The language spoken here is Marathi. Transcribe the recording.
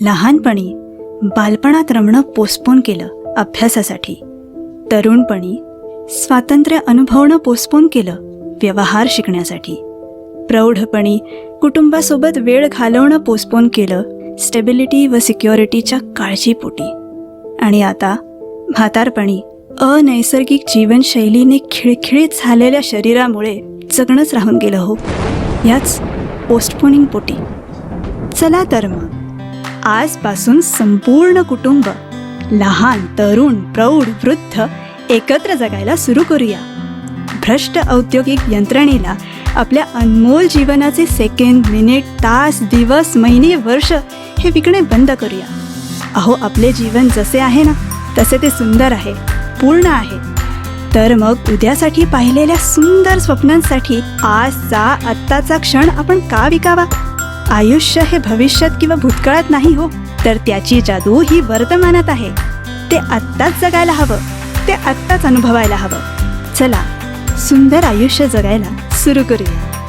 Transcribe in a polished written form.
लहानपणी बालपणात रमणं पोस्टपोन केलं अभ्यासासाठी. तरुणपणी स्वातंत्र्य अनुभवणं पोस्टपोन केलं व्यवहार शिकण्यासाठी. प्रौढपणी कुटुंबासोबत वेळ घालवणं पोस्टपोन केलं स्टेबिलिटी व सिक्युरिटीच्या काळजीपोटी. आणि आता म्हातारपणी अनैसर्गिक जीवनशैलीने खिळखिळीत झालेल्या शरीरामुळे जगणंच राहून गेलं हो, याच पोस्टपोनिंग पोटी. चला तर मग आजपासून संपूर्ण कुटुंब, लहान तरुण प्रौढ वृद्ध एकत्र जगायला सुरू करूया. भ्रष्ट औद्योगिक यंत्रणेला आपल्या अनमोल जीवनाचे सेकंद, मिनिट, तास, दिवस, महिने, वर्ष हे विकणे बंद करूया. अहो, आपले जीवन जसे आहे ना तसे ते सुंदर आहे, पूर्ण आहे. तर मग उद्यासाठी पाहिलेल्या सुंदर स्वप्नांसाठी आजचा आत्ताचा क्षण आपण का विकावा? आयुष्य हे भविष्यात किंवा भूतकाळात नाही हो, तर त्याची जादू ही वर्तमानात आहे. ते आत्ताच जगायला हवं, ते आत्ताच अनुभवायला हवं. चला सुंदर आयुष्य जगायला सुरू करूया.